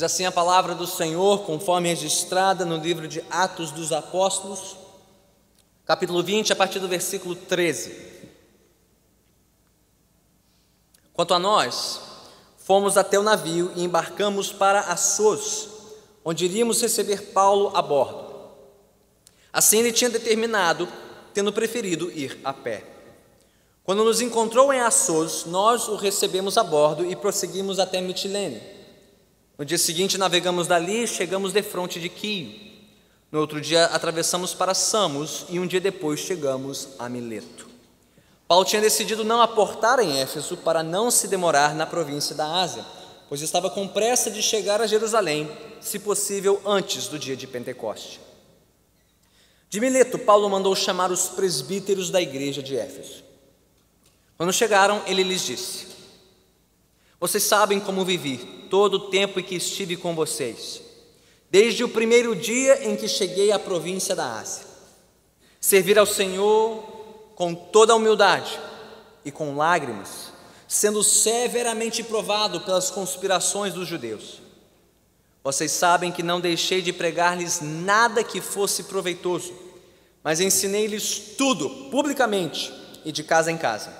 Diz assim a palavra do Senhor, conforme registrada no livro de Atos dos Apóstolos, capítulo 20, a partir do versículo 13. Quanto a nós, fomos até o navio e embarcamos para Assos, onde iríamos receber Paulo a bordo. Assim ele tinha determinado, tendo preferido ir a pé. Quando nos encontrou em Assos, nós o recebemos a bordo e prosseguimos até Mitilene. No dia seguinte navegamos dali e chegamos defronte de Quio. No outro dia atravessamos para Samos e um dia depois chegamos a Mileto. Paulo tinha decidido não aportar em Éfeso para não se demorar na província da Ásia, pois estava com pressa de chegar a Jerusalém, se possível antes do dia de Pentecoste. De Mileto, Paulo mandou chamar os presbíteros da igreja de Éfeso. Quando chegaram, ele lhes disse: vocês sabem como vivi todo o tempo em que estive com vocês, desde o primeiro dia em que cheguei à província da Ásia. Servir ao Senhor com toda a humildade e com lágrimas, sendo severamente provado pelas conspirações dos judeus. Vocês sabem que não deixei de pregar-lhes nada que fosse proveitoso, mas ensinei-lhes tudo publicamente e de casa em casa.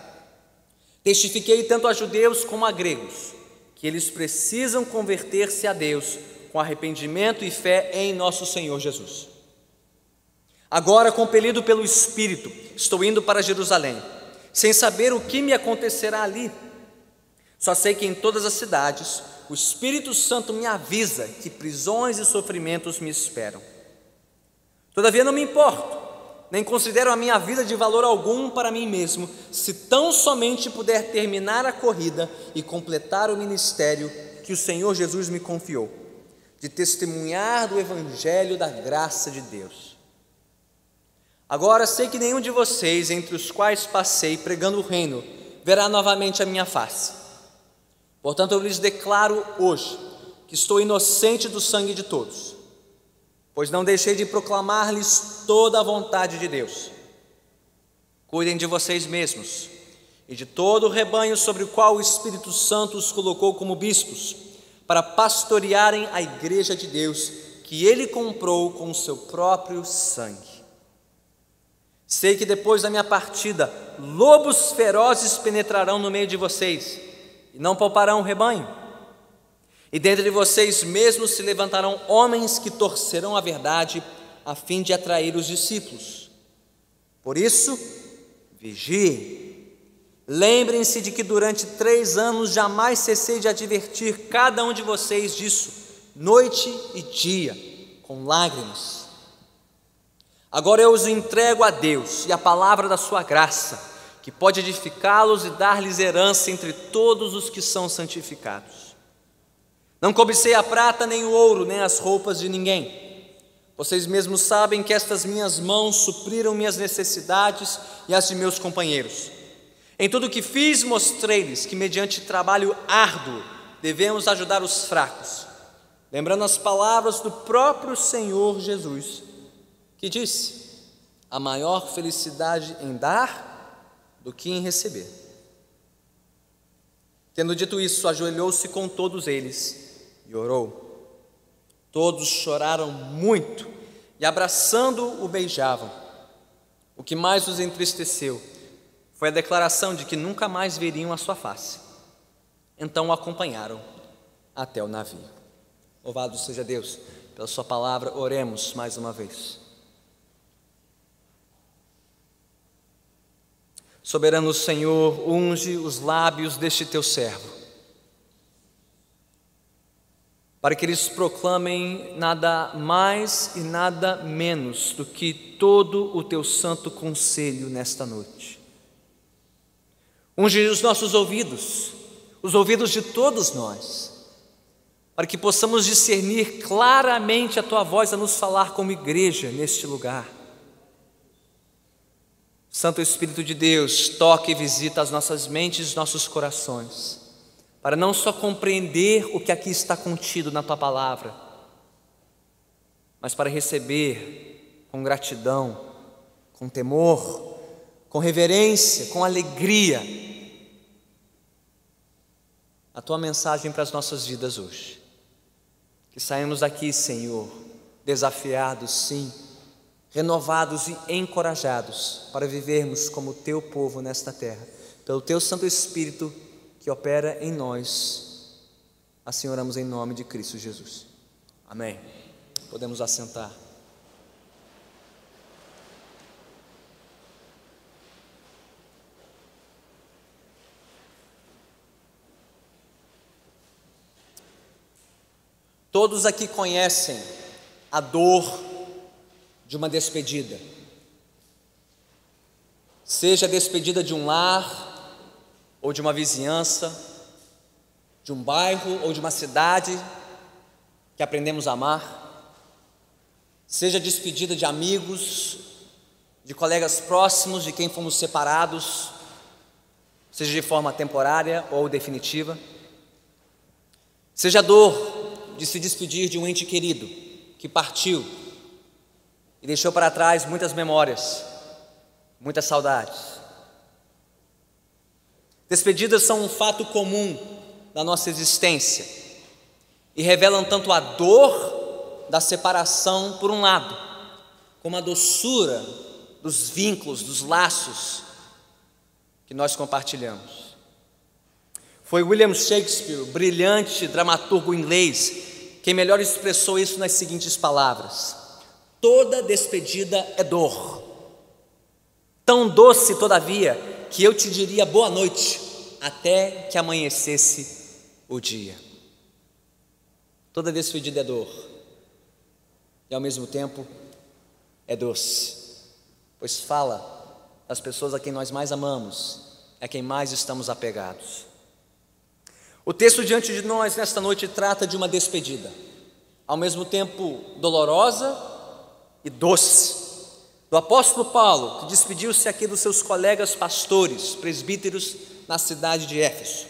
Testifiquei tanto a judeus como a gregos que eles precisam converter-se a Deus com arrependimento e fé em nosso Senhor Jesus. Agora, compelido pelo Espírito, estou indo para Jerusalém, sem saber o que me acontecerá ali. Só sei que em todas as cidades o Espírito Santo me avisa que prisões e sofrimentos me esperam. Todavia não me importo, nem considero a minha vida de valor algum para mim mesmo, se tão somente puder terminar a corrida e completar o ministério que o Senhor Jesus me confiou, de testemunhar do Evangelho da graça de Deus. Agora sei que nenhum de vocês, entre os quais passei pregando o reino, verá novamente a minha face. Portanto, eu lhes declaro hoje que estou inocente do sangue de todos, pois não deixei de proclamar-lhes toda a vontade de Deus. Cuidem de vocês mesmos e de todo o rebanho sobre o qual o Espírito Santo os colocou como bispos, para pastorearem a igreja de Deus, que ele comprou com o seu próprio sangue. Sei que depois da minha partida, lobos ferozes penetrarão no meio de vocês e não pouparão o rebanho. E dentre vocês mesmos se levantarão homens que torcerão a verdade a fim de atrair os discípulos. Por isso, vigiem. Lembrem-se de que durante 3 anos jamais cessei de advertir cada um de vocês disso, noite e dia, com lágrimas. Agora eu os entrego a Deus e a palavra da sua graça, que pode edificá-los e dar-lhes herança entre todos os que são santificados. Não cobicei a prata, nem o ouro, nem as roupas de ninguém. Vocês mesmos sabem que estas minhas mãos supriram minhas necessidades e as de meus companheiros. Em tudo o que fiz, mostrei-lhes que, mediante trabalho árduo, devemos ajudar os fracos, lembrando as palavras do próprio Senhor Jesus, que disse: há maior felicidade em dar do que em receber. Tendo dito isso, ajoelhou-se com todos eles e orou. Todos choraram muito e, abraçando-o, o beijavam. O que mais os entristeceu foi a declaração de que nunca mais veriam a sua face. Então o acompanharam até o navio. Louvado seja Deus pela sua palavra. Oremos mais uma vez. Soberano Senhor, unge os lábios deste teu servo, para que eles proclamem nada mais e nada menos do que todo o teu santo conselho nesta noite. Unge os nossos ouvidos, os ouvidos de todos nós, para que possamos discernir claramente a tua voz a nos falar como igreja neste lugar. Santo Espírito de Deus, toca e visita as nossas mentes e nossos corações, para não só compreender o que aqui está contido na tua palavra, mas para receber com gratidão, com temor, com reverência, com alegria, a tua mensagem para as nossas vidas hoje. Que saímos daqui, Senhor, desafiados, sim, renovados e encorajados para vivermos como Teu povo nesta terra, pelo Teu Santo Espírito que opera em nós. Assim oramos em nome de Cristo Jesus. Amém. Podemos assentar. Todos aqui conhecem a dor de uma despedida, seja a despedida de um lar, ou de uma vizinhança, de um bairro ou de uma cidade que aprendemos a amar, seja a despedida de amigos, de colegas próximos de quem fomos separados, seja de forma temporária ou definitiva, seja a dor de se despedir de um ente querido que partiu e deixou para trás muitas memórias, muitas saudades. Despedidas são um fato comum da nossa existência e revelam tanto a dor da separação por um lado, como a doçura dos vínculos, dos laços que nós compartilhamos. Foi William Shakespeare, brilhante dramaturgo inglês, quem melhor expressou isso nas seguintes palavras: toda despedida é dor, tão doce todavia que eu te diria boa noite até que amanhecesse o dia. Toda despedida é dor e ao mesmo tempo é doce, pois fala das pessoas a quem nós mais amamos, a quem mais estamos apegados. O texto diante de nós nesta noite trata de uma despedida, ao mesmo tempo dolorosa e doce, do apóstolo Paulo, que despediu-se aqui dos seus colegas pastores, presbíteros na cidade de Éfeso.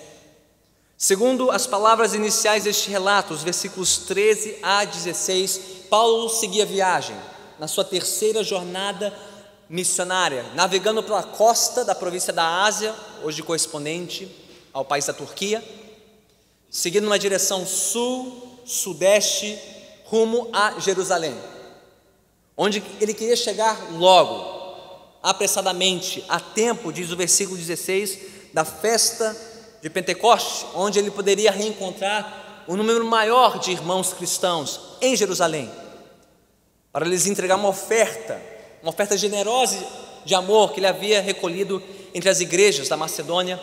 Segundo as palavras iniciais deste relato, os versículos 13 a 16, Paulo seguia viagem na sua terceira jornada missionária, navegando pela costa da província da Ásia, hoje correspondente ao país da Turquia, seguindo uma direção sul-sudeste rumo a Jerusalém, onde ele queria chegar logo, apressadamente, a tempo, diz o versículo 16, da festa de Pentecoste, onde ele poderia reencontrar um número maior de irmãos cristãos em Jerusalém, para lhes entregar uma oferta generosa de amor que ele havia recolhido entre as igrejas da Macedônia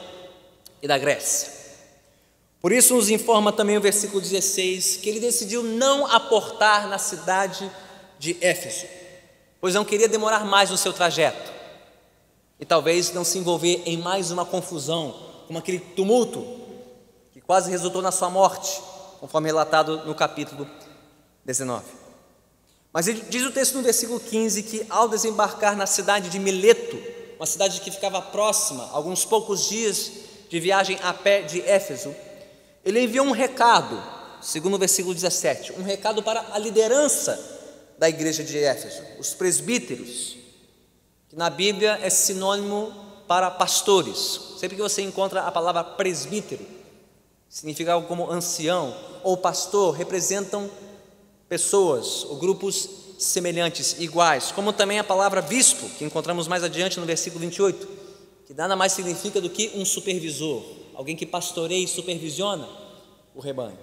e da Grécia. Por isso nos informa também o versículo 16, que ele decidiu não aportar na cidade de Éfeso, pois não queria demorar mais no seu trajeto e talvez não se envolver em mais uma confusão, como aquele tumulto que quase resultou na sua morte, conforme relatado no capítulo 19. Mas diz o texto no versículo 15 que ao desembarcar na cidade de Mileto, uma cidade que ficava próxima, alguns poucos dias de viagem a pé de Éfeso, ele enviou um recado, segundo o versículo 17, um recado para a liderança da igreja de Éfeso, os presbíteros, que na Bíblia é sinônimo para pastores. Sempre que você encontra a palavra presbítero, significa algo como ancião ou pastor, representam pessoas ou grupos semelhantes, iguais, como também a palavra bispo, que encontramos mais adiante no versículo 28, que nada mais significa do que um supervisor, alguém que pastoreia e supervisiona o rebanho.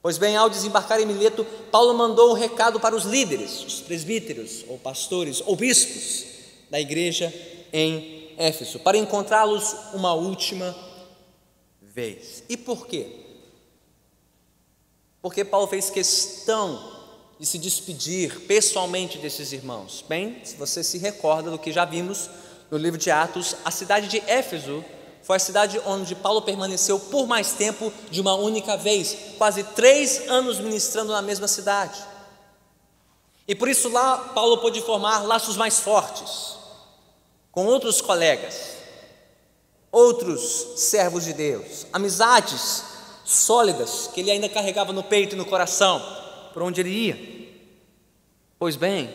Pois bem, ao desembarcar em Mileto, Paulo mandou um recado para os líderes, os presbíteros, ou pastores, ou bispos da igreja em Éfeso, para encontrá-los uma última vez. E por quê? Porque Paulo fez questão de se despedir pessoalmente desses irmãos. Bem, se você se recorda do que já vimos no livro de Atos, a cidade de Éfeso foi a cidade onde Paulo permaneceu por mais tempo de uma única vez, quase 3 anos ministrando na mesma cidade. E por isso lá Paulo pôde formar laços mais fortes com outros colegas, outros servos de Deus, amizades sólidas que ele ainda carregava no peito e no coração, por onde ele ia. Pois bem,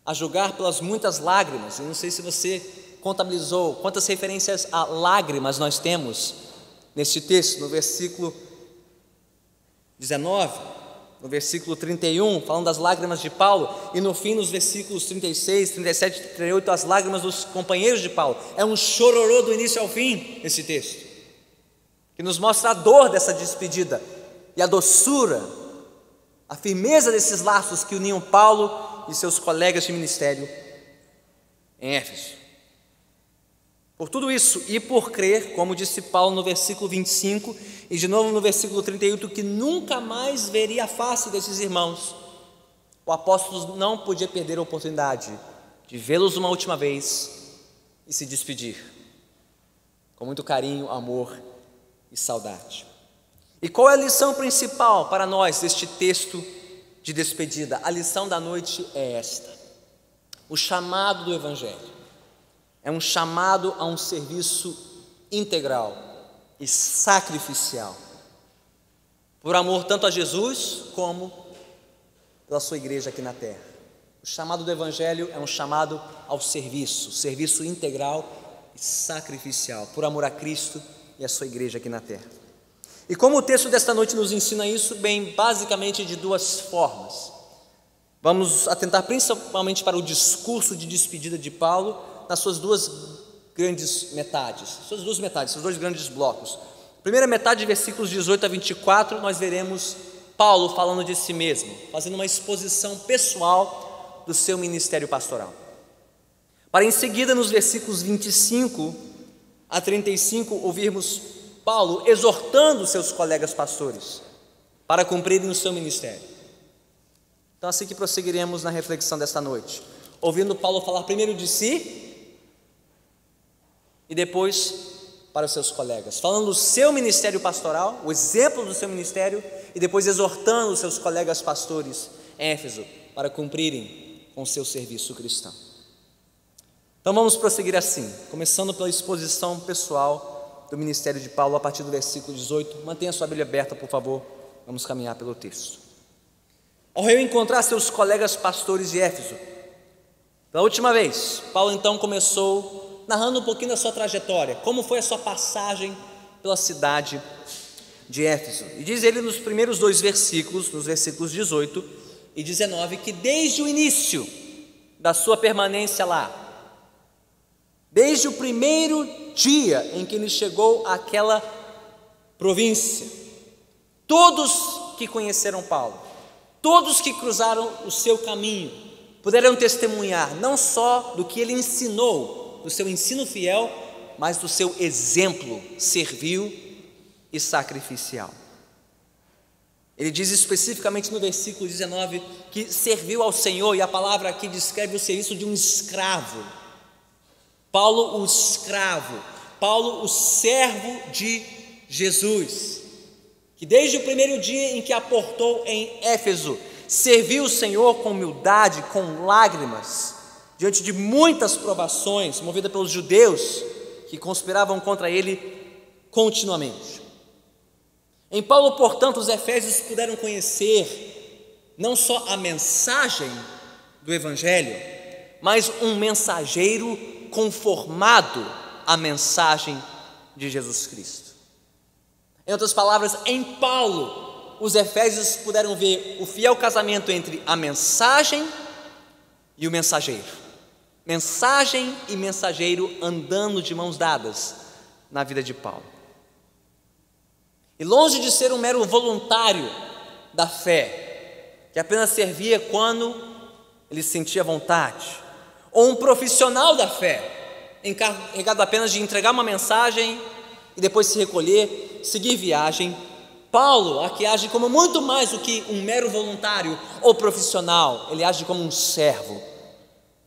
a julgar pelas muitas lágrimas, eu não sei se você contabilizou quantas referências a lágrimas nós temos neste texto, no versículo 19, no versículo 31, falando das lágrimas de Paulo, e no fim, nos versículos 36, 37 e 38, as lágrimas dos companheiros de Paulo. É um chororô do início ao fim, esse texto, que nos mostra a dor dessa despedida e a doçura, a firmeza desses laços que uniam Paulo e seus colegas de ministério em Éfeso. Por tudo isso, e por crer, como disse Paulo no versículo 25, e de novo no versículo 38, que nunca mais veria a face desses irmãos, o apóstolo não podia perder a oportunidade de vê-los uma última vez e se despedir, com muito carinho, amor e saudade. E qual é a lição principal para nós deste texto de despedida? A lição da noite é esta: o chamado do Evangelho é um chamado a um serviço integral e sacrificial, por amor tanto a Jesus como pela sua igreja aqui na terra. O chamado do Evangelho é um chamado ao serviço integral e sacrificial, por amor a Cristo e a sua igreja aqui na terra. E como o texto desta noite nos ensina isso? Bem, basicamente de duas formas. Vamos atentar principalmente para o discurso de despedida de Paulo, nas suas duas grandes metades, seus dois grandes blocos. Primeira metade, versículos 18 a 24, nós veremos Paulo falando de si mesmo, fazendo uma exposição pessoal do seu ministério pastoral. Para em seguida, nos versículos 25 a 35, ouvirmos Paulo exortando seus colegas pastores para cumprirem o seu ministério. Então, assim que prosseguiremos na reflexão desta noite, ouvindo Paulo falar primeiro de si e depois para os seus colegas, falando do seu ministério pastoral, o exemplo do seu ministério, e depois exortando os seus colegas pastores em Éfeso para cumprirem com o seu serviço cristão. Então vamos prosseguir assim, começando pela exposição pessoal do ministério de Paulo a partir do versículo 18. Mantenha sua Bíblia aberta, por favor, vamos caminhar pelo texto. Ao reencontrar seus colegas pastores de Éfeso, pela última vez, Paulo então começou narrando um pouquinho da sua trajetória, como foi a sua passagem pela cidade de Éfeso. E diz ele nos primeiros dois versículos, nos versículos 18 e 19, que desde o início da sua permanência lá, desde o primeiro dia em que ele chegou àquela província, todos que conheceram Paulo, todos que cruzaram o seu caminho, puderam testemunhar não só do que ele ensinou, do seu ensino fiel, mas do seu exemplo servil e sacrificial. Ele diz especificamente no versículo 19 que serviu ao Senhor, e a palavra aqui descreve o serviço de um escravo. Paulo, o escravo, Paulo, o servo de Jesus, que desde o primeiro dia em que aportou em Éfeso, serviu o Senhor com humildade, com lágrimas, diante de muitas provações, movida pelos judeus que conspiravam contra ele continuamente. Em Paulo, portanto, os efésios puderam conhecer não só a mensagem do Evangelho, mas um mensageiro conformado à mensagem de Jesus Cristo. Em outras palavras, em Paulo, os efésios puderam ver o fiel casamento entre a mensagem e o mensageiro. Mensagem e mensageiro andando de mãos dadas na vida de Paulo. E longe de ser um mero voluntário da fé, que apenas servia quando ele sentia vontade, ou um profissional da fé, encarregado apenas de entregar uma mensagem e depois se recolher, seguir viagem, Paulo aqui age como muito mais do que um mero voluntário ou profissional. Ele age como um servo,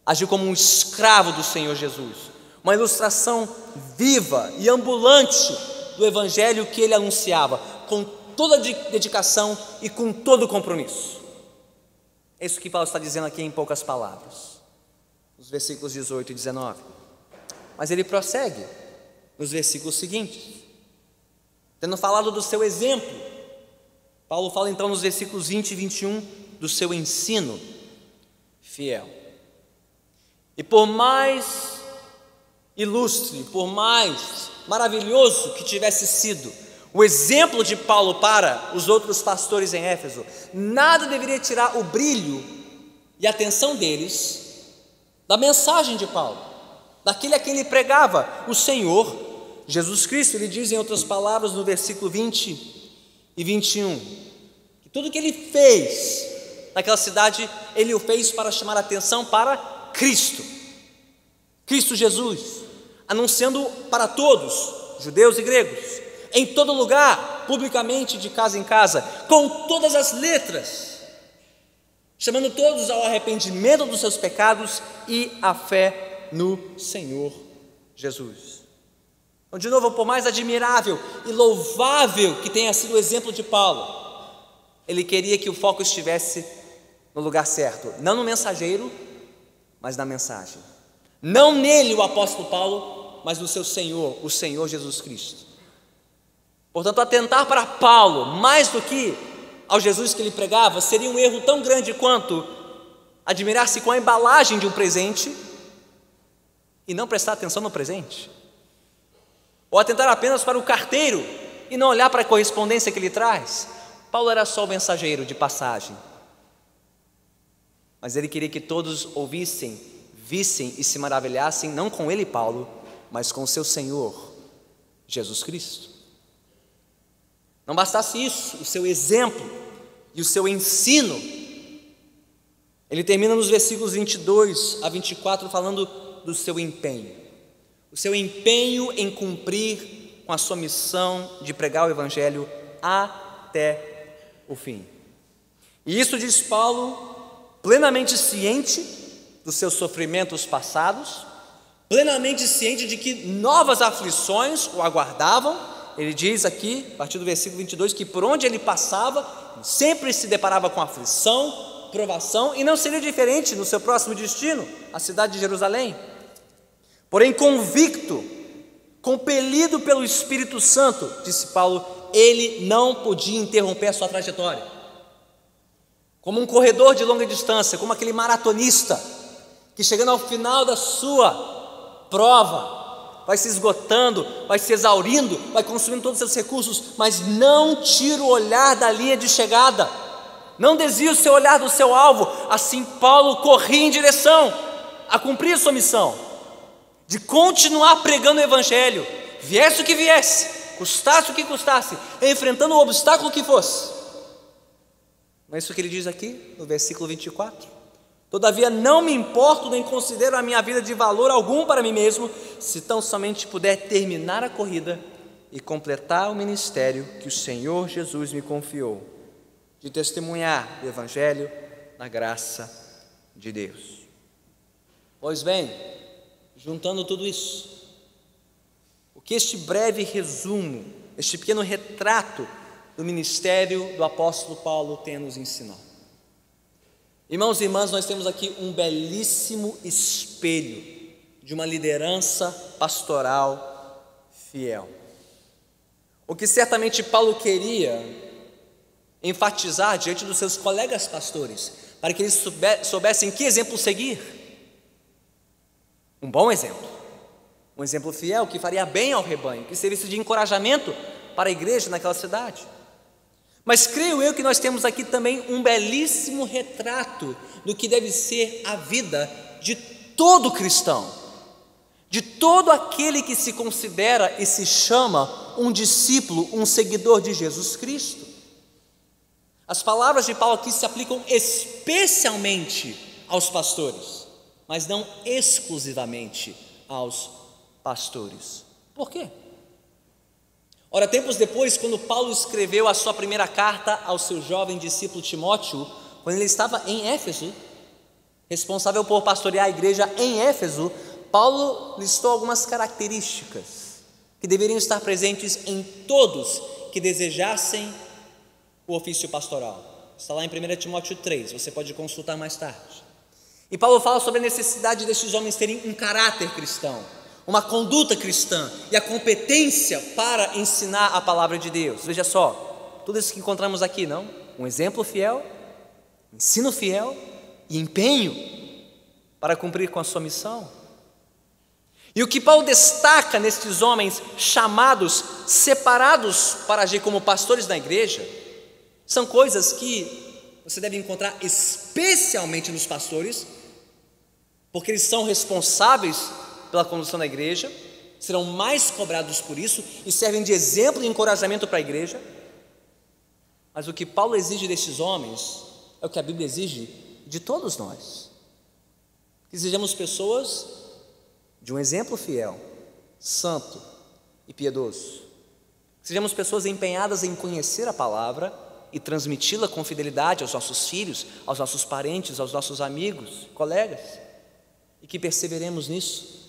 age como um escravo do Senhor Jesus, uma ilustração viva e ambulante do Evangelho que ele anunciava, com toda a dedicação e com todo o compromisso. É isso que Paulo está dizendo aqui em poucas palavras, nos versículos 18 e 19. Mas ele prossegue nos versículos seguintes, tendo falado do seu exemplo. Paulo fala então nos versículos 20 e 21 do seu ensino fiel. E por mais ilustre, por mais maravilhoso que tivesse sido o exemplo de Paulo para os outros pastores em Éfeso, nada deveria tirar o brilho e a atenção deles da mensagem de Paulo, daquele a quem ele pregava, o Senhor Jesus Cristo. Ele diz, em outras palavras, no versículo 20 e 21, que tudo que ele fez naquela cidade, ele o fez para chamar a atenção para Cristo Jesus, anunciando para todos, judeus e gregos, em todo lugar, publicamente, de casa em casa, com todas as letras, chamando todos ao arrependimento dos seus pecados e à fé no Senhor Jesus. Então, de novo, por mais admirável e louvável que tenha sido o exemplo de Paulo, ele queria que o foco estivesse no lugar certo, não no mensageiro, mas na mensagem. Não nele, o apóstolo Paulo, mas no seu Senhor, o Senhor Jesus Cristo. Portanto, atentar para Paulo, mais do que ao Jesus que ele pregava, seria um erro tão grande quanto admirar-se com a embalagem de um presente e não prestar atenção no presente, ou atentar apenas para o carteiro e não olhar para a correspondência que ele traz. Paulo era só o mensageiro de passagem, mas ele queria que todos ouvissem, vissem e se maravilhassem, não com ele, Paulo, mas com o seu Senhor Jesus Cristo. Não bastasse isso, o seu exemplo e o seu ensino, ele termina nos versículos 22 a 24 falando do seu empenho, o seu empenho em cumprir com a sua missão de pregar o Evangelho até o fim. E isso, diz Paulo, plenamente ciente dos seus sofrimentos passados, plenamente ciente de que novas aflições o aguardavam. Ele diz aqui, a partir do versículo 22, que por onde ele passava, sempre se deparava com aflição, provação, e não seria diferente no seu próximo destino, a cidade de Jerusalém. Porém, convicto, compelido pelo Espírito Santo, disse Paulo, ele não podia interromper a sua trajetória. Como um corredor de longa distância, como aquele maratonista, que chegando ao final da sua prova, vai se esgotando, vai se exaurindo, vai consumindo todos os seus recursos, mas não tira o olhar da linha de chegada, não desvia o seu olhar do seu alvo. Assim Paulo corria em direção a cumprir a sua missão, de continuar pregando o Evangelho, viesse o que viesse, custasse o que custasse, enfrentando o obstáculo que fosse. Não é isso que ele diz aqui no versículo 24? Todavia não me importo nem considero a minha vida de valor algum para mim mesmo, se tão somente puder terminar a corrida e completar o ministério que o Senhor Jesus me confiou, de testemunhar o Evangelho na graça de Deus. Pois bem, juntando tudo isso, o que este breve resumo, este pequeno retrato do ministério do apóstolo Paulo tem a nos ensinar? Irmãos e irmãs, nós temos aqui um belíssimo espelho de uma liderança pastoral fiel. O que certamente Paulo queria enfatizar diante dos seus colegas pastores, para que eles soubessem que exemplo seguir. Um bom exemplo, um exemplo fiel que faria bem ao rebanho, que servisse de encorajamento para a igreja naquela cidade. Mas creio eu que nós temos aqui também um belíssimo retrato do que deve ser a vida de todo cristão, de todo aquele que se considera e se chama um discípulo, um seguidor de Jesus Cristo. As palavras de Paulo aqui se aplicam especialmente aos pastores, mas não exclusivamente aos pastores. Por quê? Ora, tempos depois, quando Paulo escreveu a sua primeira carta ao seu jovem discípulo Timóteo, quando ele estava em Éfeso, responsável por pastorear a igreja em Éfeso, Paulo listou algumas características que deveriam estar presentes em todos que desejassem o ofício pastoral. Está lá em 1 Timóteo 3, você pode consultar mais tarde. E Paulo fala sobre a necessidade desses homens terem um caráter cristão, uma conduta cristã e a competência para ensinar a palavra de Deus. Veja só, tudo isso que encontramos aqui, não? Um exemplo fiel, ensino fiel e empenho para cumprir com a sua missão. E o que Paulo destaca nestes homens chamados, separados para agir como pastores na igreja, são coisas que você deve encontrar especialmente nos pastores, porque eles são responsáveis pela condução da igreja, serão mais cobrados por isso e servem de exemplo e encorajamento para a igreja. Mas o que Paulo exige destes homens é o que a Bíblia exige de todos nós, que sejamos pessoas de um exemplo fiel, santo e piedoso, que sejamos pessoas empenhadas em conhecer a palavra e transmiti-la com fidelidade aos nossos filhos, aos nossos parentes, aos nossos amigos, colegas, e que perseveremos nisso,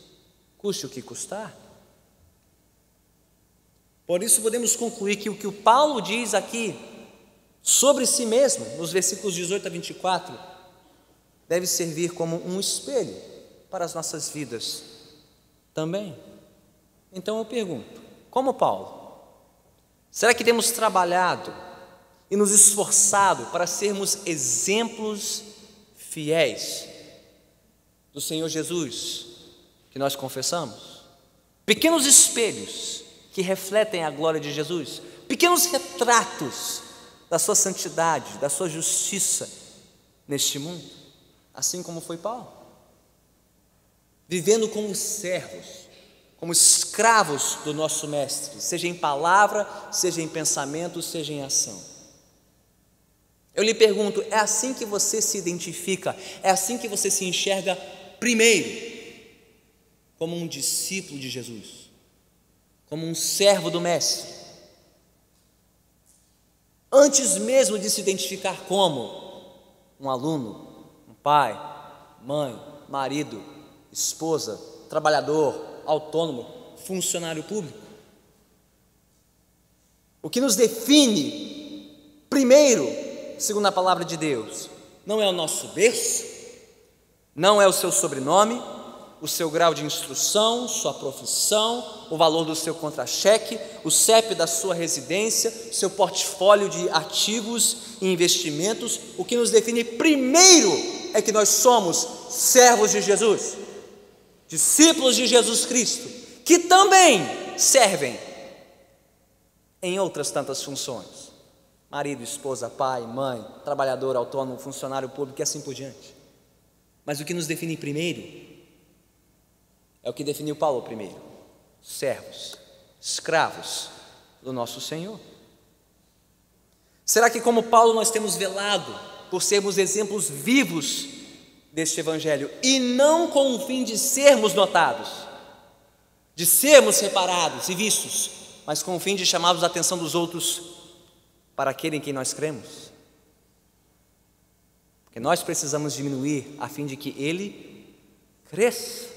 custe o que custar. Por isso podemos concluir que o que o Paulo diz aqui sobre si mesmo, nos versículos 18 a 24, deve servir como um espelho para as nossas vidas também. Então eu pergunto, como Paulo, será que temos trabalhado e nos esforçado para sermos exemplos fiéis do Senhor Jesus que nós confessamos? Pequenos espelhos que refletem a glória de Jesus, pequenos retratos da sua santidade, da sua justiça neste mundo, assim como foi Paulo, vivendo como servos, como escravos do nosso mestre, seja em palavra, seja em pensamento, seja em ação. Eu lhe pergunto, é assim que você se identifica, é assim que você se enxerga primeiro, como um discípulo de Jesus, como um servo do mestre, antes mesmo de se identificar como um aluno, um pai, mãe, marido, esposa, trabalhador, autônomo, funcionário público? O que nos define primeiro, segundo a palavra de Deus, não é o nosso berço, não é o seu sobrenome, o seu grau de instrução, sua profissão, o valor do seu contra-cheque, o CEP da sua residência, seu portfólio de ativos e investimentos. O que nos define primeiro é que nós somos servos de Jesus, discípulos de Jesus Cristo, que também servem em outras tantas funções: marido, esposa, pai, mãe, trabalhador, autônomo, funcionário público e assim por diante. Mas o que nos define primeiro é o que definiu Paulo primeiro: servos, escravos do nosso Senhor. Será que, como Paulo, nós temos velado por sermos exemplos vivos deste Evangelho, e não com o fim de sermos notados, de sermos reparados e vistos, mas com o fim de chamarmos a atenção dos outros para aquele em quem nós cremos? Porque nós precisamos diminuir a fim de que ele cresça.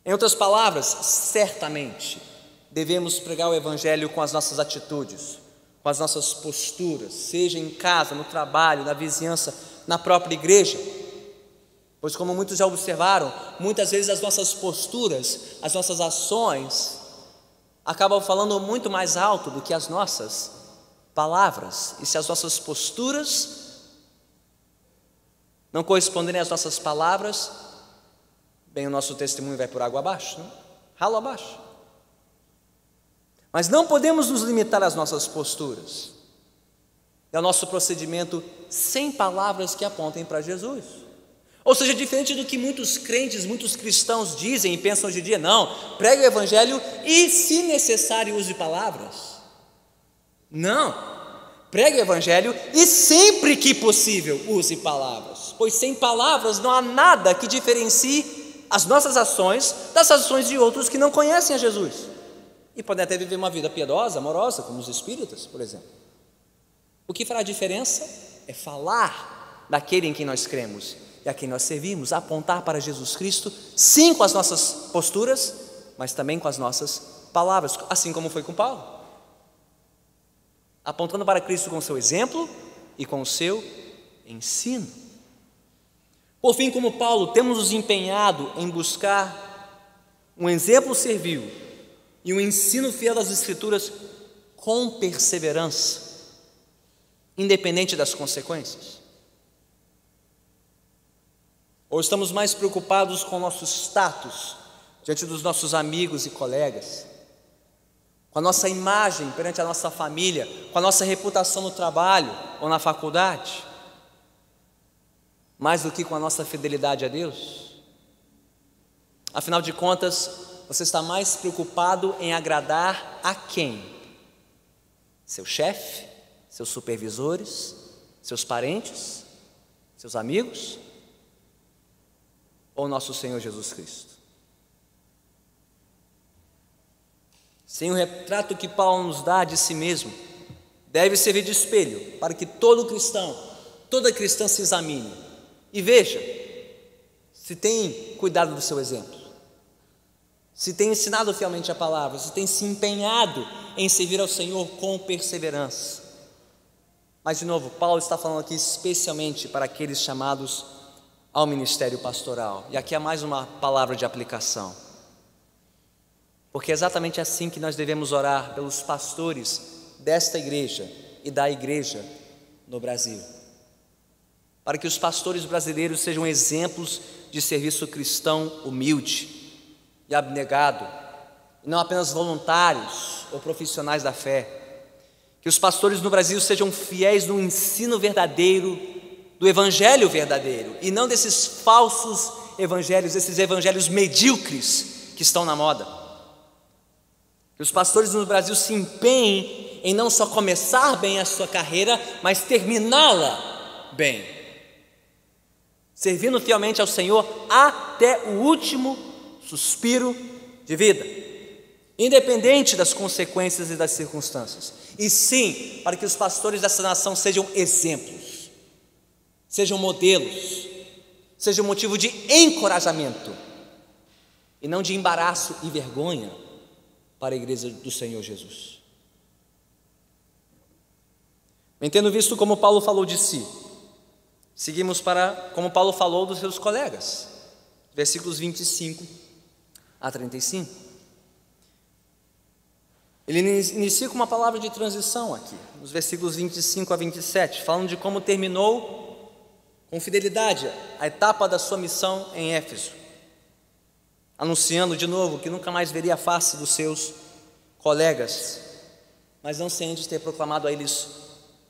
Em outras palavras, certamente devemos pregar o Evangelho com as nossas atitudes, com as nossas posturas, seja em casa, no trabalho, na vizinhança, na própria igreja. Pois, como muitos já observaram, muitas vezes as nossas posturas, as nossas ações acabam falando muito mais alto do que as nossas palavras. E se as nossas posturas não corresponderem às nossas palavras, bem, o nosso testemunho vai por água abaixo, né? Ralo abaixo. Mas não podemos nos limitar às nossas posturas e ao nosso procedimento sem palavras que apontem para Jesus. Ou seja, diferente do que muitos crentes, muitos cristãos dizem e pensam hoje em dia: não, pregue o Evangelho e, se necessário, use palavras. Não, pregue o Evangelho e, sempre que possível, use palavras, pois sem palavras não há nada que diferencie as nossas ações das ações de outros que não conhecem a Jesus e podem até viver uma vida piedosa, amorosa, como os espíritas, por exemplo. O que fará diferença é falar daquele em quem nós cremos e a quem nós servimos, apontar para Jesus Cristo, sim, com as nossas posturas, mas também com as nossas palavras, assim como foi com Paulo, apontando para Cristo com o seu exemplo e com o seu ensino. Por fim, como Paulo, temos nos empenhado em buscar um exemplo servil e um ensino fiel das Escrituras com perseverança, independente das consequências? Ou estamos mais preocupados com o nosso status diante dos nossos amigos e colegas, com a nossa imagem perante a nossa família, com a nossa reputação no trabalho ou na faculdade, mais do que com a nossa fidelidade a Deus? Afinal de contas, você está mais preocupado em agradar a quem? Seu chefe? Seus supervisores? Seus parentes? Seus amigos? Ou nosso Senhor Jesus Cristo? Sim, o retrato que Paulo nos dá de si mesmo deve servir de espelho para que todo cristão, toda cristã se examine e veja se tem cuidado do seu exemplo, se tem ensinado fielmente a palavra, se tem se empenhado em servir ao Senhor com perseverança. Mas de novo, Paulo está falando aqui especialmente para aqueles chamados ao ministério pastoral. E aqui há mais uma palavra de aplicação, porque é exatamente assim que nós devemos orar pelos pastores desta igreja e da igreja no Brasil, para que os pastores brasileiros sejam exemplos de serviço cristão humilde e abnegado, e não apenas voluntários ou profissionais da fé. Que os pastores no Brasil sejam fiéis no ensino verdadeiro, do evangelho verdadeiro, e não desses falsos evangelhos, esses evangelhos medíocres que estão na moda. Que os pastores no Brasil se empenhem em não só começar bem a sua carreira, mas terminá-la bem, servindo fielmente ao Senhor até o último suspiro de vida, independente das consequências e das circunstâncias. E sim, para que os pastores dessa nação sejam exemplos, sejam modelos, sejam motivo de encorajamento e não de embaraço e vergonha para a igreja do Senhor Jesus. Tendo visto como Paulo falou de si, seguimos para como Paulo falou dos seus colegas, versículos 25 a 35. Ele inicia com uma palavra de transição aqui, nos versículos 25 a 27, falando de como terminou com fidelidade a etapa da sua missão em Éfeso, anunciando de novo que nunca mais veria a face dos seus colegas, mas não sem antes ter proclamado a eles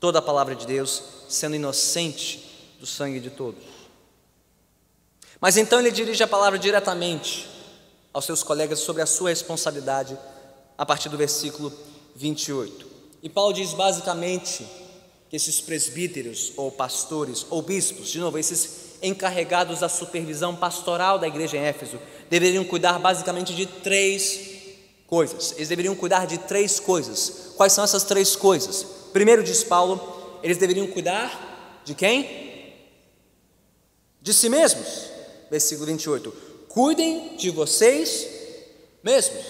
toda a palavra de Deus, sendo inocente do sangue de todos. Mas então ele dirige a palavra diretamente aos seus colegas sobre a sua responsabilidade, a partir do versículo 28. E Paulo diz basicamente que esses presbíteros, ou pastores, ou bispos, de novo, esses encarregados da supervisão pastoral da igreja em Éfeso, deveriam cuidar basicamente de três coisas. Eles deveriam cuidar de três coisas. Quais são essas três coisas? Primeiro, diz Paulo, eles deveriam cuidar de quem? De si mesmos. Versículo 28. Cuidem de vocês mesmos.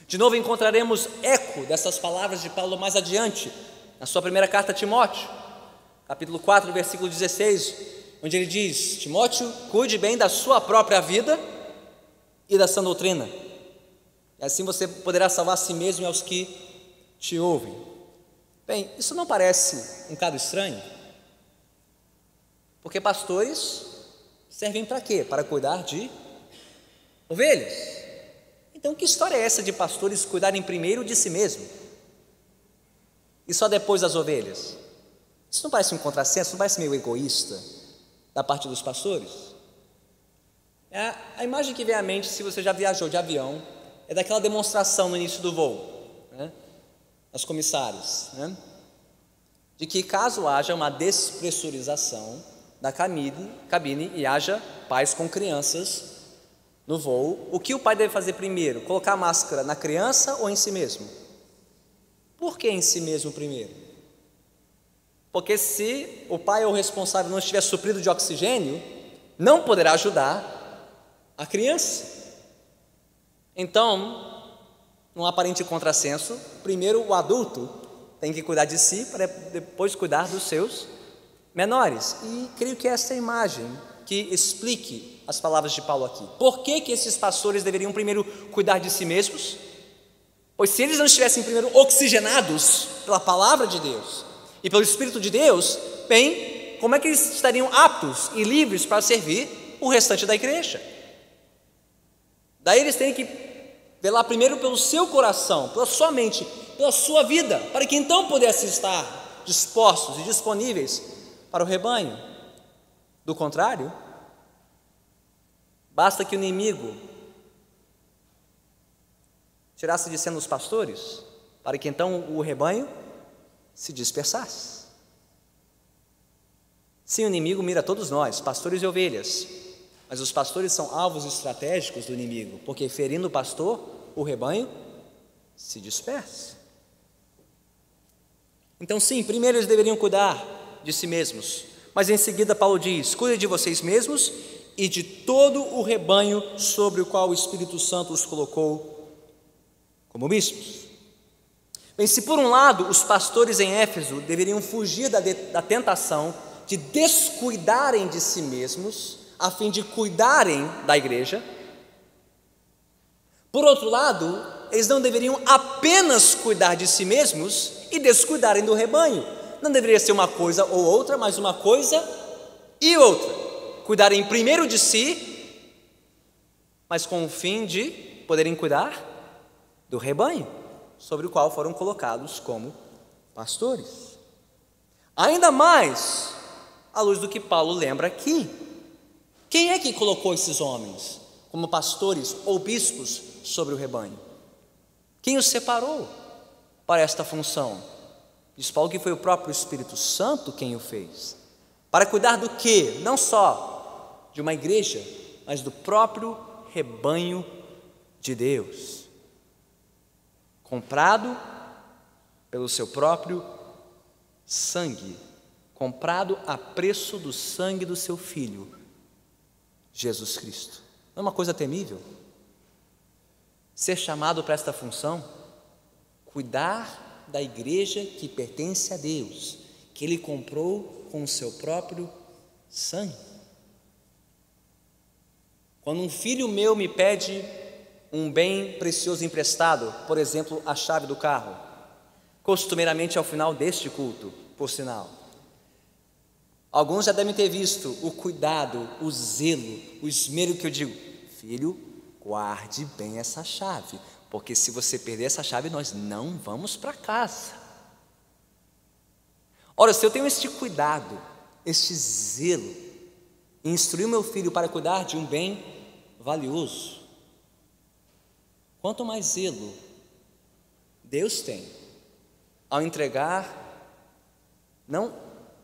De novo encontraremos eco dessas palavras de Paulo mais adiante, na sua primeira carta a Timóteo, capítulo 4, versículo 16, onde ele diz: Timóteo, cuide bem da sua própria vida e da sã doutrina, e assim você poderá salvar a si mesmo e aos que te ouvem. Bem, isso não parece um bocado estranho? Porque pastores servem para quê? Para cuidar de ovelhas. Então, que história é essa de pastores cuidarem primeiro de si mesmo e só depois das ovelhas? Isso não parece um contrassenso? Não parece meio egoísta da parte dos pastores? A imagem que vem à mente, se você já viajou de avião, é daquela demonstração no início do voo, né? As comissárias, né? De que caso haja uma despressurização da cabine e haja pais com crianças no voo, o que o pai deve fazer primeiro? Colocar a máscara na criança ou em si mesmo? Por que em si mesmo primeiro? Porque se o pai ou o responsável não estiver suprido de oxigênio, não poderá ajudar a criança. Então, num aparente contrassenso, primeiro o adulto tem que cuidar de si para depois cuidar dos seus menores. E creio que essa é a imagem que explique as palavras de Paulo aqui. Por que esses pastores deveriam primeiro cuidar de si mesmos? Pois se eles não estivessem primeiro oxigenados pela palavra de Deus e pelo Espírito de Deus, bem, como é que eles estariam aptos e livres para servir o restante da igreja? Daí eles têm que velar primeiro pelo seu coração, pela sua mente, pela sua vida, para que então pudessem estar dispostos e disponíveis para o rebanho. Do contrário, basta que o inimigo tirasse de cena os pastores, para que então o rebanho se dispersasse. Sim, o inimigo mira todos nós, pastores e ovelhas, mas os pastores são alvos estratégicos do inimigo, porque ferindo o pastor, o rebanho se dispersa. Então sim, primeiro eles deveriam cuidar de si mesmos, mas em seguida Paulo diz: cuide de vocês mesmos e de todo o rebanho sobre o qual o Espírito Santo os colocou como bispos. Bem, se por um lado os pastores em Éfeso deveriam fugir da tentação de descuidarem de si mesmos, a fim de cuidarem da igreja, por outro lado, eles não deveriam apenas cuidar de si mesmos e descuidarem do rebanho. Não deveria ser uma coisa ou outra, mas uma coisa e outra. Cuidarem primeiro de si, mas com o fim de poderem cuidar do rebanho, sobre o qual foram colocados como pastores. Ainda mais à luz do que Paulo lembra aqui. Quem é que colocou esses homens como pastores ou bispos sobre o rebanho? Quem os separou para esta função? Diz Paulo que foi o próprio Espírito Santo quem o fez. Para cuidar do quê? Não só de uma igreja, mas do próprio rebanho de Deus, comprado pelo seu próprio sangue, comprado a preço do sangue do seu Filho, Jesus Cristo. Não é uma coisa temível? Ser chamado para esta função, cuidar da igreja que pertence a Deus, que Ele comprou com o seu próprio sangue. Quando um filho meu me pede um bem precioso emprestado, por exemplo, a chave do carro, costumeiramente ao final deste culto, por sinal, alguns já devem ter visto o cuidado, o zelo, o esmero que eu digo: filho, guarde bem essa chave, porque se você perder essa chave, nós não vamos para casa. Ora, se eu tenho este cuidado, este zelo, em instruir o meu filho para cuidar de um bem valioso, quanto mais zelo Deus tem ao entregar, não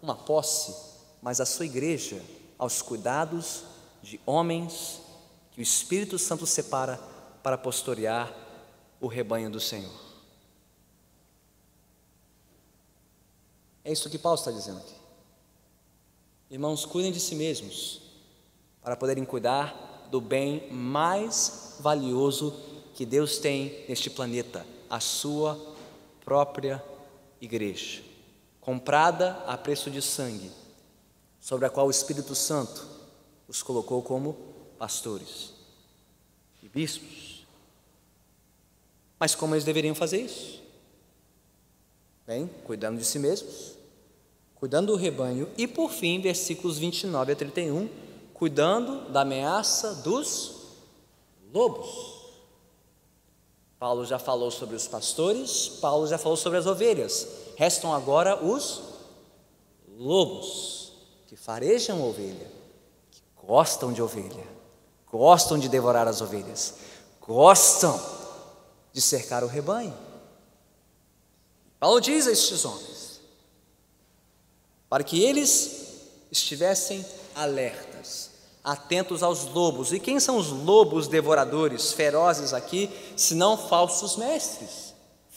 uma posse, mas a sua igreja aos cuidados de homens que o Espírito Santo separa para pastorear o rebanho do Senhor. É isso que Paulo está dizendo aqui. Irmãos, cuidem de si mesmos para poderem cuidar do bem mais valioso que Deus tem neste planeta, a sua própria igreja, comprada a preço de sangue, sobre a qual o Espírito Santo os colocou como pastores e bispos. Mas como eles deveriam fazer isso? Bem, cuidando de si mesmos, cuidando do rebanho e, por fim, versículos 29 a 31, cuidando da ameaça dos lobos. Paulo já falou sobre os pastores, Paulo já falou sobre as ovelhas. Restam agora os lobos, que farejam a ovelha, que gostam de ovelha, gostam de devorar as ovelhas, gostam de cercar o rebanho. Paulo diz a estes homens, para que eles estivessem alertas, atentos aos lobos. E quem são os lobos devoradores, ferozes aqui, senão falsos mestres,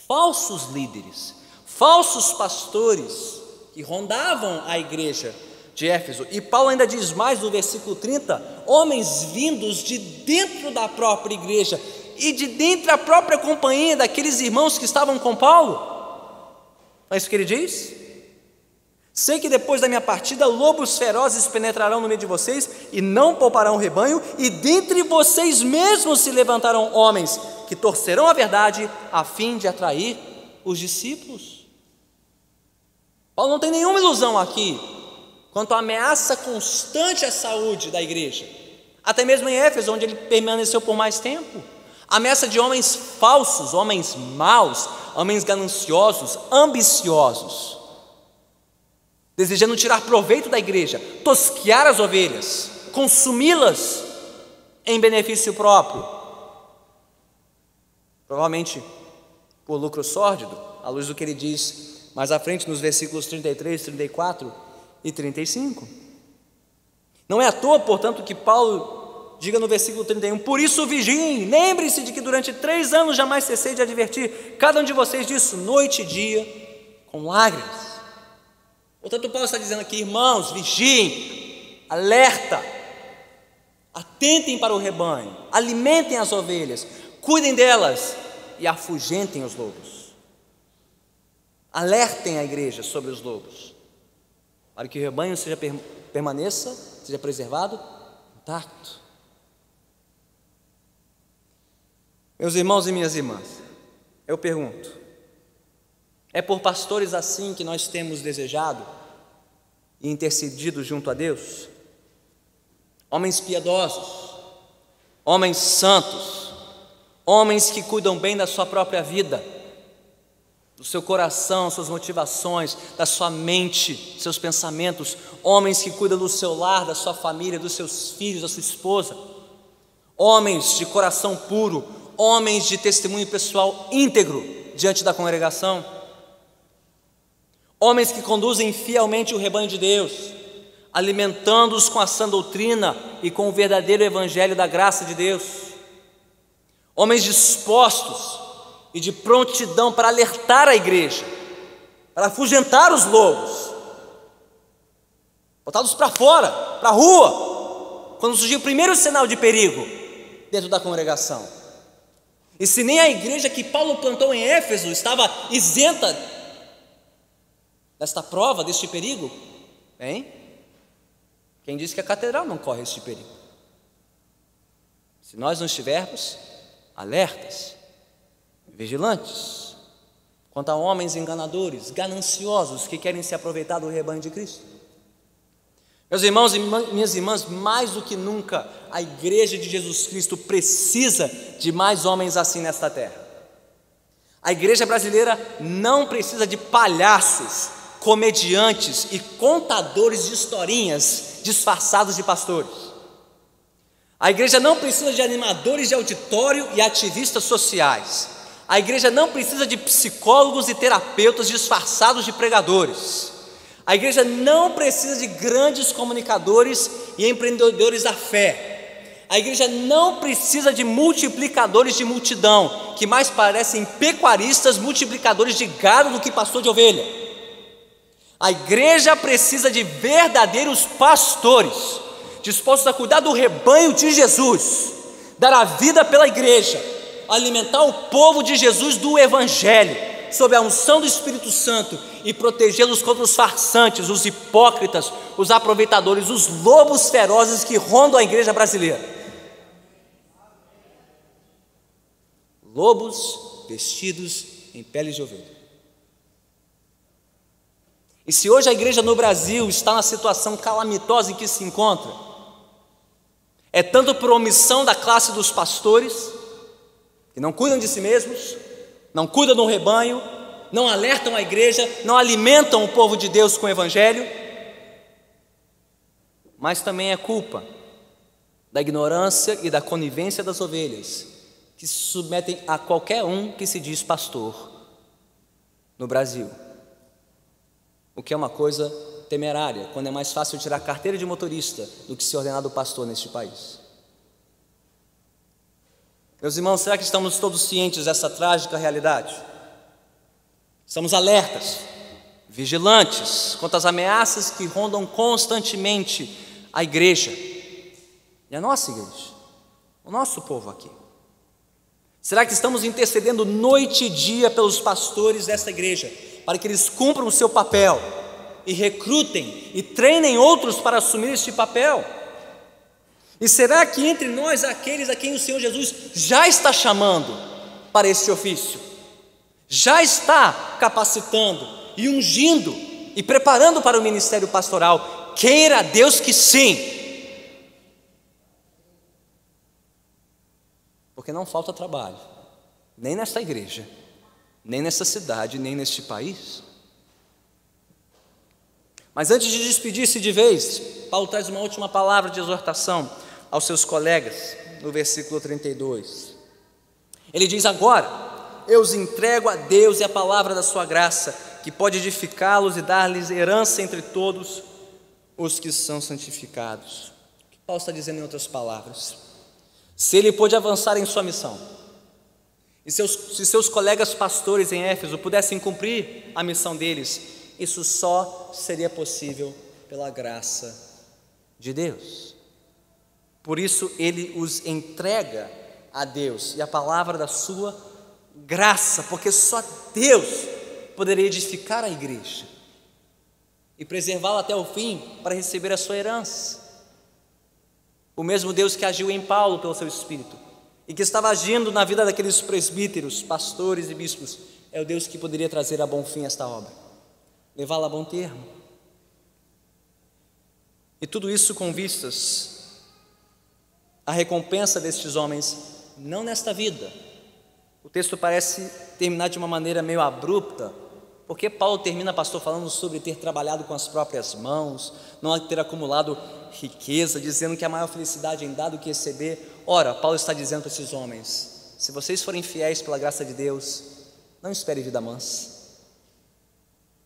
falsos líderes, falsos pastores que rondavam a igreja de Éfeso? E Paulo ainda diz mais no versículo 30, homens vindos de dentro da própria igreja e de dentro da própria companhia daqueles irmãos que estavam com Paulo. Não é isso que ele diz? Sei que depois da minha partida, lobos ferozes penetrarão no meio de vocês e não pouparão o rebanho, e dentre vocês mesmos se levantarão homens que torcerão a verdade a fim de atrair os discípulos. Paulo não tem nenhuma ilusão aqui quanto à ameaça constante à saúde da igreja, até mesmo em Éfeso, onde ele permaneceu por mais tempo. Ameaça de homens falsos, homens maus, homens gananciosos, ambiciosos, desejando tirar proveito da igreja, tosquear as ovelhas, consumi-las em benefício próprio, provavelmente por lucro sórdido, à luz do que ele diz mais à frente nos versículos 33, 34 e 35. Não é à toa, portanto, que Paulo diga no versículo 31: por isso vigiem, lembre-se de que durante 3 anos jamais cessei de advertir cada um de vocês disso, noite e dia, com lágrimas. Portanto, Paulo está dizendo aqui: irmãos, vigiem, alerta, atentem para o rebanho, alimentem as ovelhas, cuidem delas e afugentem os lobos. Alertem a igreja sobre os lobos, para que o rebanho permaneça, seja preservado, intacto. Meus irmãos e minhas irmãs, eu pergunto: é por pastores assim que nós temos desejado e intercedido junto a Deus? Homens piedosos, homens santos, homens que cuidam bem da sua própria vida, do seu coração, suas motivações, da sua mente, seus pensamentos, homens que cuidam do seu lar, da sua família, dos seus filhos, da sua esposa, homens de coração puro, homens de testemunho pessoal íntegro diante da congregação, homens que conduzem fielmente o rebanho de Deus, alimentando-os com a sã doutrina e com o verdadeiro evangelho da graça de Deus, homens dispostos e de prontidão para alertar a igreja, para afugentar os lobos, botá-los para fora, para a rua, quando surgir o primeiro sinal de perigo dentro da congregação. E se nem a igreja que Paulo plantou em Éfeso estava isenta desta prova, deste perigo, hein? Quem disse que a catedral não corre este perigo? Se nós não estivermos alertas, vigilantes, quanto a homens enganadores, gananciosos, que querem se aproveitar do rebanho de Cristo. Meus irmãos e minhas irmãs, mais do que nunca, a igreja de Jesus Cristo precisa de mais homens assim nesta terra. A igreja brasileira não precisa de palhaços, comediantes e contadores de historinhas disfarçados de pastores. A igreja não precisa de animadores de auditório e ativistas sociais. A igreja não precisa de psicólogos e terapeutas disfarçados de pregadores. A igreja não precisa de grandes comunicadores e empreendedores da fé. A igreja não precisa de multiplicadores de multidão, que mais parecem pecuaristas multiplicadores de gado do que pastor de ovelha. A igreja precisa de verdadeiros pastores, dispostos a cuidar do rebanho de Jesus, dar a vida pela igreja, alimentar o povo de Jesus do evangelho, sob a unção do Espírito Santo, e protegê-los contra os farsantes, os hipócritas, os aproveitadores, os lobos ferozes que rondam a igreja brasileira. Lobos vestidos em peles de ovelha. E se hoje a igreja no Brasil está na situação calamitosa em que se encontra, é tanto por omissão da classe dos pastores, que não cuidam de si mesmos, não cuidam do rebanho, não alertam a igreja, não alimentam o povo de Deus com o evangelho, mas também é culpa da ignorância e da conivência das ovelhas, que se submetem a qualquer um que se diz pastor no Brasil. O que é uma coisa temerária, quando é mais fácil tirar carteira de motorista do que ser ordenado pastor neste país. Meus irmãos, será que estamos todos cientes dessa trágica realidade? Estamos alertas, vigilantes quanto às ameaças que rondam constantemente a igreja e a nossa igreja, o nosso povo aqui. Será que estamos intercedendo noite e dia pelos pastores desta igreja, para que eles cumpram o seu papel e recrutem e treinem outros para assumir este papel? E será que entre nós há aqueles a quem o Senhor Jesus já está chamando para este ofício, já está capacitando e ungindo e preparando para o ministério pastoral? Queira Deus que sim. porque não falta trabalho, nem nesta igreja, nem nessa cidade, nem neste país. Mas antes de despedir-se de vez, Paulo traz uma última palavra de exortação aos seus colegas, no versículo 32. Ele diz: agora eu os entrego a Deus e a palavra da sua graça, que pode edificá-los e dar-lhes herança entre todos os que são santificados. O que Paulo está dizendo em outras palavras? Se ele pôde avançar em sua missão, e se seus colegas pastores em Éfeso pudessem cumprir a missão deles, isso só seria possível pela graça de Deus. Por isso ele os entrega a Deus e a palavra da sua graça, porque só Deus poderia edificar a igreja e preservá-la até o fim para receber a sua herança. O mesmo Deus que agiu em Paulo pelo seu Espírito e que estava agindo na vida daqueles presbíteros, pastores e bispos, é o Deus que poderia trazer a bom fim esta obra, levá-la a bom termo. E tudo isso com vistas à recompensa destes homens, não nesta vida. O texto parece terminar de uma maneira meio abrupta, porque Paulo termina, pastor, falando sobre ter trabalhado com as próprias mãos, não ter acumulado riqueza, dizendo que a maior felicidade é em dar do que receber. Ora, Paulo está dizendo para esses homens: se vocês forem fiéis pela graça de Deus, não espere vida mansa,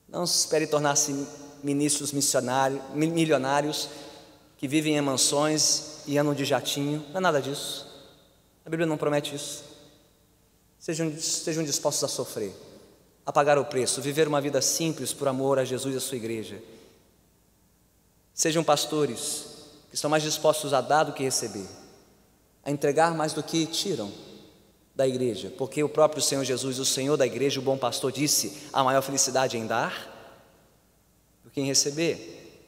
não espere tornar-se ministros milionários que vivem em mansões e andam de jatinho. Não é nada disso, a Bíblia não promete isso. Sejam dispostos a sofrer, a pagar o preço, viver uma vida simples por amor a Jesus e a sua igreja. Sejam pastores que estão mais dispostos a dar do que receber, a entregar mais do que tiram da igreja, porque o próprio Senhor Jesus, o Senhor da igreja, o bom pastor, disse: a maior felicidade é em dar do que em receber.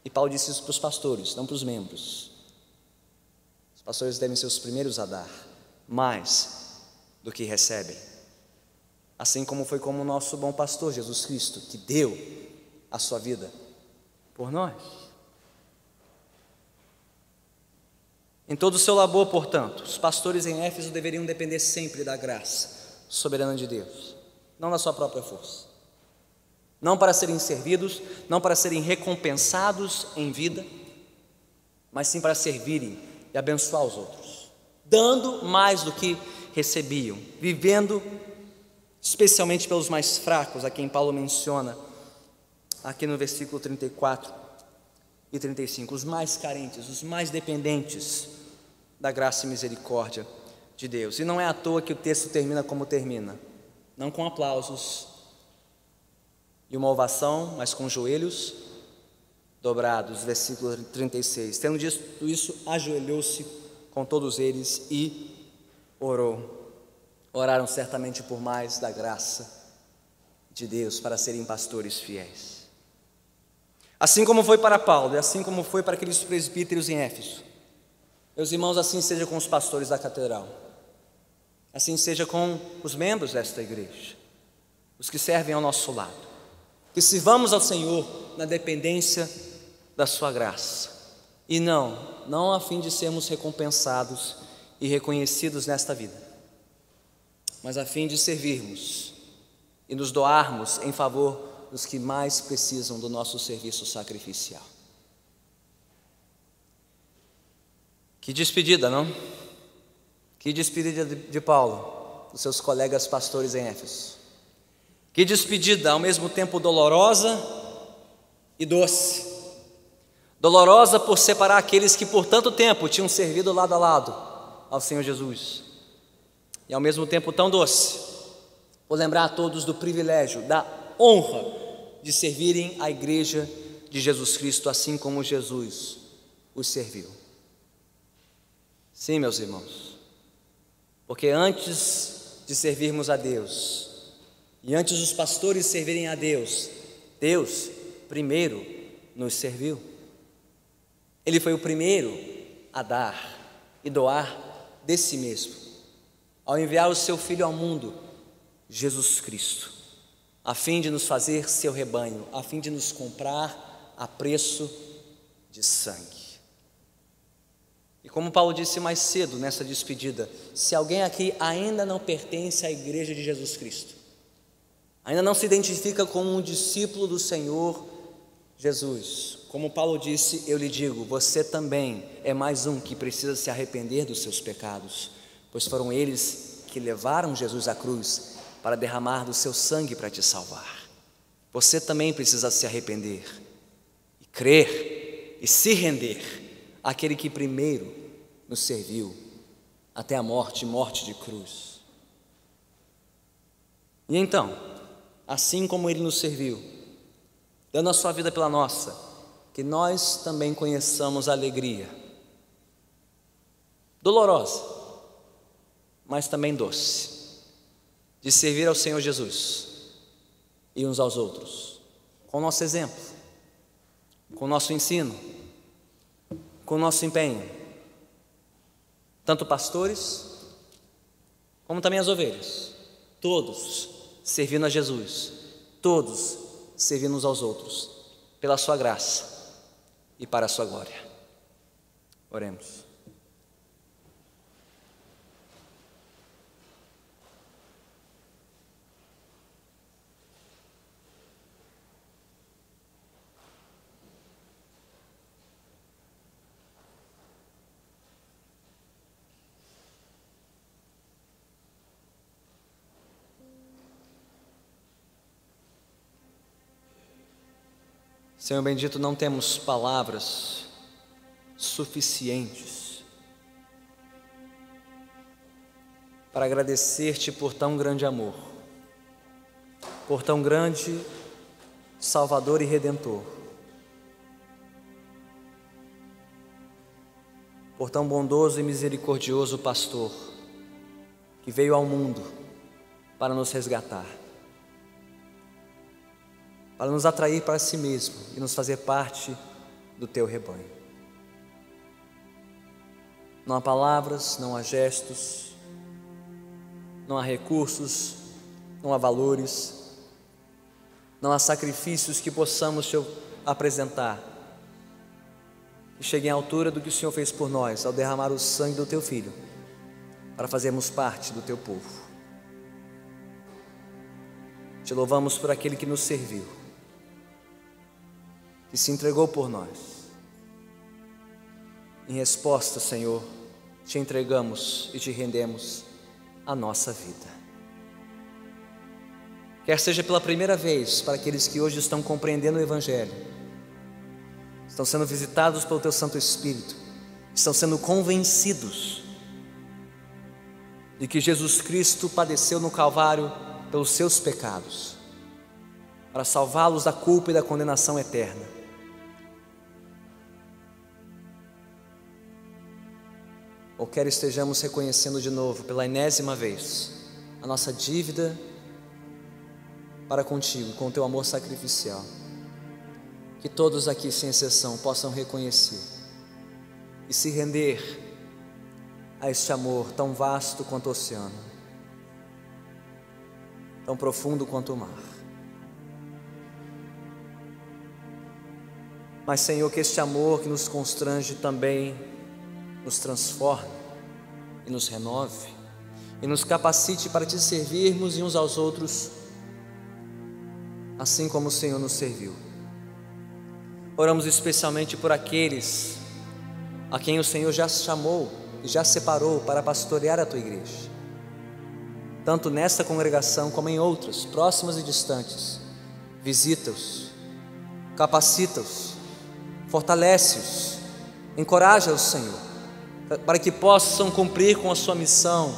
E Paulo disse isso para os pastores, não para os membros. Os pastores devem ser os primeiros a dar mais do que recebem, assim como foi como o nosso bom pastor Jesus Cristo, que deu a sua vida por nós. Em todo o seu labor, portanto, os pastores em Éfeso deveriam depender sempre da graça soberana de Deus, não da sua própria força, não para serem servidos, não para serem recompensados em vida, mas sim para servirem e abençoar os outros, dando mais do que recebiam, vivendo especialmente pelos mais fracos, a quem Paulo menciona aqui no versículo 34 e 35, os mais carentes, os mais dependentes da graça e misericórdia de Deus. E não é à toa que o texto termina como termina, não com aplausos e uma ovação, mas com joelhos dobrados. Versículo 36, tendo dito isso, ajoelhou-se com todos eles e orou. Oraram certamente por mais da graça de Deus para serem pastores fiéis. Assim como foi para Paulo e assim como foi para aqueles presbíteros em Éfeso, meus irmãos, assim seja com os pastores da catedral, assim seja com os membros desta igreja, os que servem ao nosso lado, que sirvamos ao Senhor na dependência da sua graça, e não a fim de sermos recompensados e reconhecidos nesta vida, mas a fim de servirmos e nos doarmos em favor dos que mais precisam do nosso serviço sacrificial. Que despedida, não? Que despedida de Paulo, dos seus colegas pastores em Éfeso. Que despedida, ao mesmo tempo dolorosa e doce. Dolorosa por separar aqueles que por tanto tempo tinham servido lado a lado ao Senhor Jesus, e ao mesmo tempo tão doce por lembrar a todos do privilégio, da honra de servirem a igreja de Jesus Cristo, assim como Jesus os serviu. Sim, meus irmãos, porque antes de servirmos a Deus e antes dos pastores servirem a Deus, Deus primeiro nos serviu. Ele foi o primeiro a dar e doar de si mesmo, ao enviar o seu Filho ao mundo, Jesus Cristo, a fim de nos fazer seu rebanho, a fim de nos comprar a preço de sangue. E como Paulo disse mais cedo nessa despedida, se alguém aqui ainda não pertence à igreja de Jesus Cristo, ainda não se identifica como um discípulo do Senhor Jesus, como Paulo disse, eu lhe digo, você também é mais um que precisa se arrepender dos seus pecados, pois foram eles que levaram Jesus à cruz para derramar do seu sangue para te salvar. Você também precisa se arrepender e crer e se render àquele que primeiro nos serviu até a morte de cruz. E então, assim como Ele nos serviu, dando a sua vida pela nossa, que nós também conheçamos a alegria, dolorosa, mas também doce, de servir ao Senhor Jesus e uns aos outros, com o nosso exemplo, com o nosso ensino, com o nosso empenho, tanto pastores, como também as ovelhas, todos servindo a Jesus, todos servindo uns aos outros, pela sua graça e para a sua glória. Oremos. Senhor bendito, não temos palavras suficientes para agradecer-te por tão grande amor, por tão grande Salvador e Redentor, por tão bondoso e misericordioso Pastor que veio ao mundo para nos resgatar, para nos atrair para si mesmo e nos fazer parte do teu rebanho. Não há palavras, não há gestos, não há recursos, não há valores, não há sacrifícios que possamos te apresentar, que cheguem à altura do que o Senhor fez por nós ao derramar o sangue do teu Filho, para fazermos parte do teu povo. Te louvamos por aquele que nos serviu, que se entregou por nós. Em resposta, Senhor, te entregamos e te rendemos a nossa vida. Quer seja pela primeira vez para aqueles que hoje estão compreendendo o Evangelho, estão sendo visitados pelo teu Santo Espírito, estão sendo convencidos de que Jesus Cristo padeceu no Calvário pelos seus pecados, para salvá-los da culpa e da condenação eterna. Ou quer estejamos reconhecendo de novo, pela enésima vez, a nossa dívida para contigo, com o teu amor sacrificial. Que todos aqui, sem exceção, possam reconhecer e se render a este amor tão vasto quanto o oceano, tão profundo quanto o mar. Mas, Senhor, que este amor que nos constrange também nos transforme e nos renove e nos capacite para te servirmos uns aos outros, assim como o Senhor nos serviu. Oramos especialmente por aqueles a quem o Senhor já chamou e já separou para pastorear a tua igreja, tanto nesta congregação como em outras, próximas e distantes. Visita-os, capacita-os, fortalece-os, encoraja-os, Senhor, para que possam cumprir com a sua missão,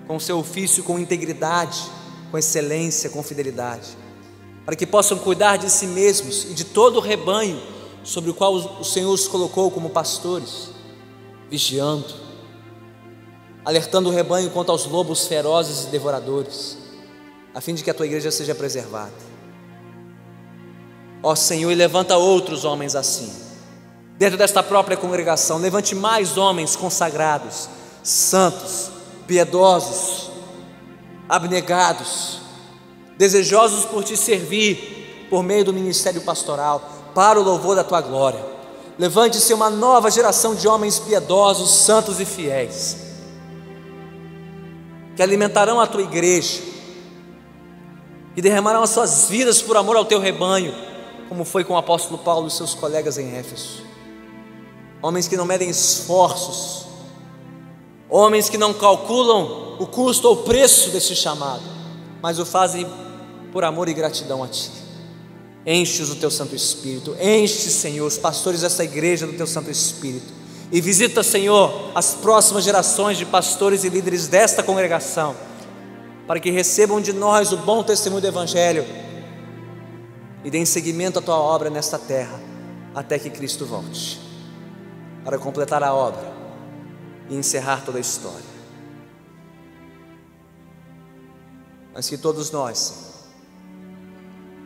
com o seu ofício, com integridade, com excelência, com fidelidade, para que possam cuidar de si mesmos e de todo o rebanho sobre o qual o Senhor os colocou como pastores, vigiando, alertando o rebanho contra os lobos ferozes e devoradores, a fim de que a tua igreja seja preservada. Ó Senhor, e levanta outros homens assim, dentro desta própria congregação. Levante mais homens consagrados, santos, piedosos, abnegados, desejosos por te servir por meio do ministério pastoral, para o louvor da tua glória, Levante-se uma nova geração de homens piedosos, santos e fiéis, que alimentarão a tua igreja, que derramarão as suas vidas por amor ao teu rebanho, como foi com o apóstolo Paulo e seus colegas em Éfeso. Homens que não medem esforços, homens que não calculam o custo ou o preço desse chamado, mas o fazem por amor e gratidão a ti. Enche-os do teu Santo Espírito, enche, Senhor, os pastores desta igreja do teu Santo Espírito, e visita, Senhor, as próximas gerações de pastores e líderes desta congregação, para que recebam de nós o bom testemunho do Evangelho e deem seguimento à tua obra nesta terra, até que Cristo volte, para completar a obra e encerrar toda a história. Mas que todos nós,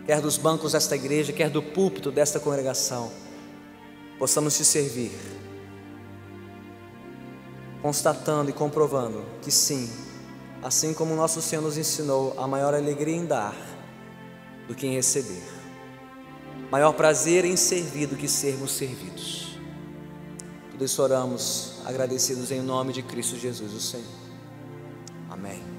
quer dos bancos desta igreja, quer do púlpito desta congregação, possamos te servir, constatando e comprovando que sim, assim como o nosso Senhor nos ensinou, a maior alegria em dar do que em receber, maior prazer em servir do que sermos servidos. Tudo isso oramos agradecidos em nome de Cristo Jesus, o Senhor. Amém.